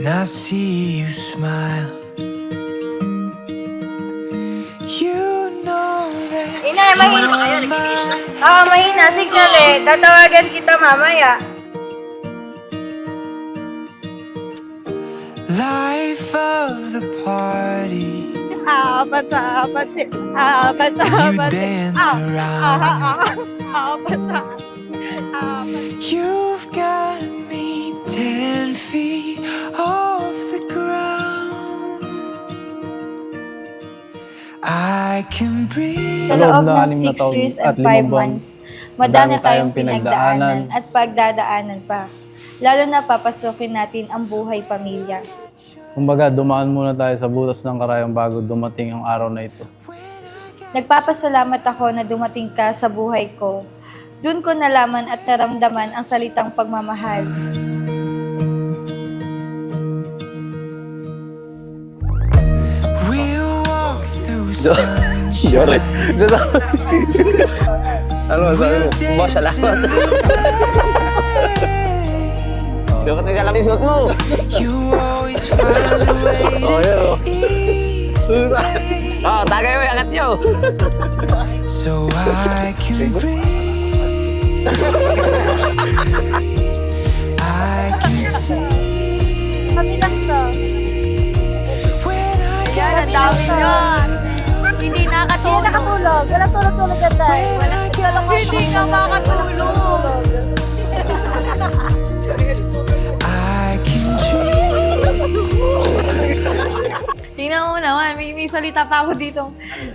I see you smile. You know that Inay, mahina ba kayo? Oo, mahina. Signal eh. Tatawagan kita mamaya. life of the party. Apat sa apat si apat sa As you apat si dance around, apat sa apat. you've got me 10 feet off the ground. I can breathe. Sa Sa loob loob na ng 6 na 6 taon years at and 5 limang buwan, months, madami tayong pinagdaanan. pinagdaanan at pagdadaanan pa. Lalo na papasukin natin ang buhay pamilya. Kumbaga, dumaan muna tayo sa butas ng karayang bago dumating ang araw na ito. Nagpapasalamat ako na dumating ka sa buhay ko. Doon ko nalaman at naramdaman ang salitang pagmamahal. We'll walk through sunshine. Ano, boss, salamat. Sukat na lang yung suot mo. You always find a way Oh, yun, oh. to ease the pain, Oh, tagay mo, angat nyo. so I can breathe. I can see Kami lang to. when I Yan, got ang dami you. nyo. Hindi nakatulog. Hindi nakatulog. Walang tulog-tulog ka dahil. Hindi ka makatulog. I can dream. Tingnan mo naman, may salita pa ako dito.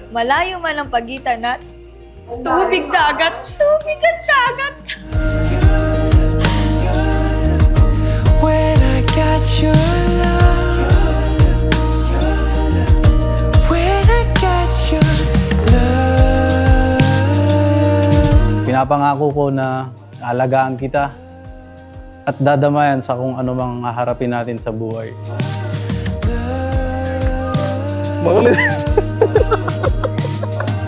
Malayo man ang pagitan at tubig dagat. Tubig at dagat. When I got your love, when I got your love, Pinapangako ko na alagaan kita at dadamayan sa kung ano mang haharapin natin sa buhay. Makulit.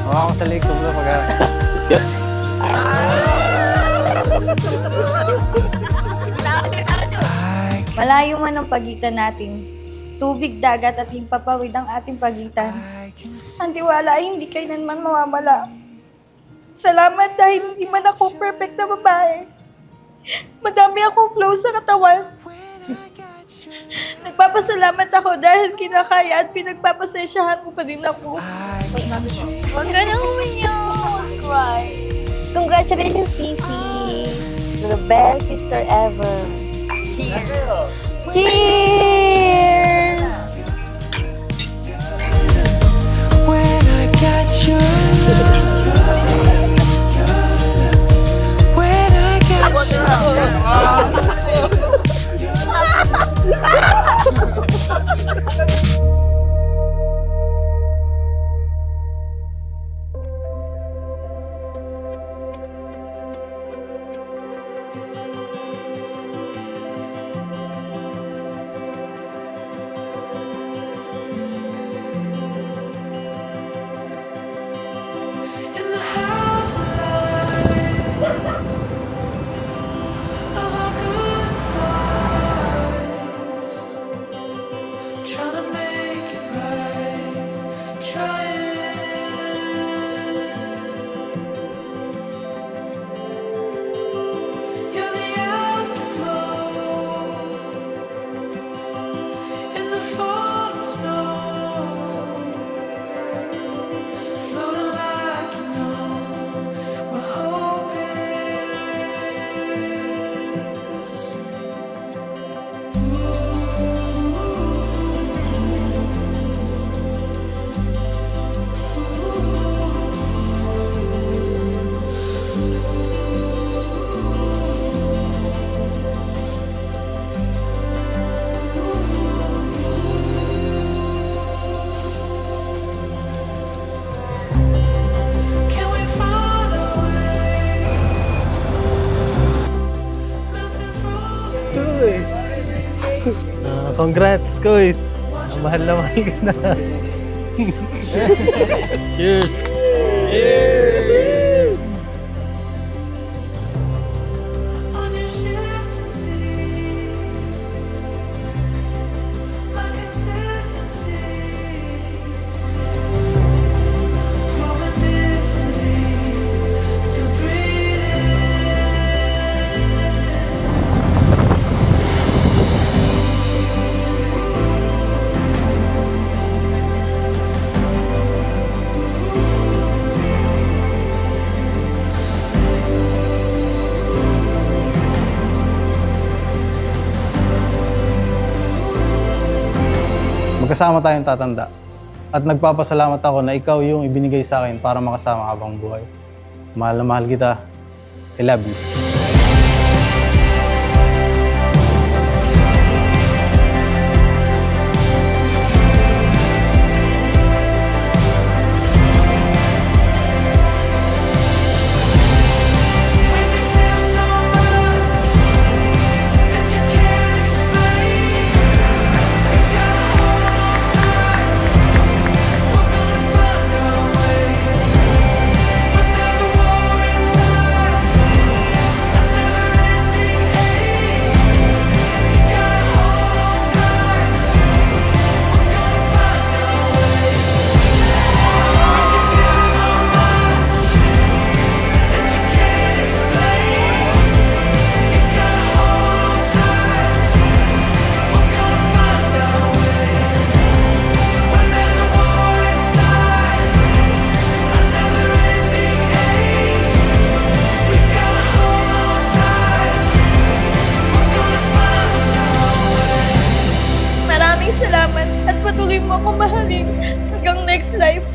Hawa ko sa likod na pag Malayo man ang pagitan natin. Tubig, dagat at himpapawid ang ating pagitan. Ang tiwala ay hindi kailanman mawawala. Salamat dahil hindi man ako perfect na babae. Madami akong flow sa katawan. Nagpapasalamat ako dahil kinakaya at pinagpapasensyahan mo pa din ako. Huwag ka nang umiyak. Cry. Congratulations, Sisi. You're the best sister ever. Cheers! when I got your love, when I got your in the half light of our goodbye, trying to make it right, trying. You're the afterglow in the falling snow. Floating like you know we're Can we find a way? Melting frozen. Congrats, guys! Mahal na mahal ka na. Cheers! On your shifting seas, magkasama tayong tatanda. At nagpapasalamat ako na ikaw yung ibinigay sa akin para makasama habang buhay. Mahal na mahal kita. I love you. When you feel so much that you can't explain, you gotta hold on tight. We're gonna find our way. When there's a war inside, a never-ending ache, you gotta hold on tight. We're gonna find our way. When you feel so much that you can't explain, you gotta hold on tight. We're gonna find our way. When there's a war inside, a never-ending ache, we gotta hold on tight. We're gonna find our way. Maraming salamat at patuloy mo akong mahalin hanggang next life.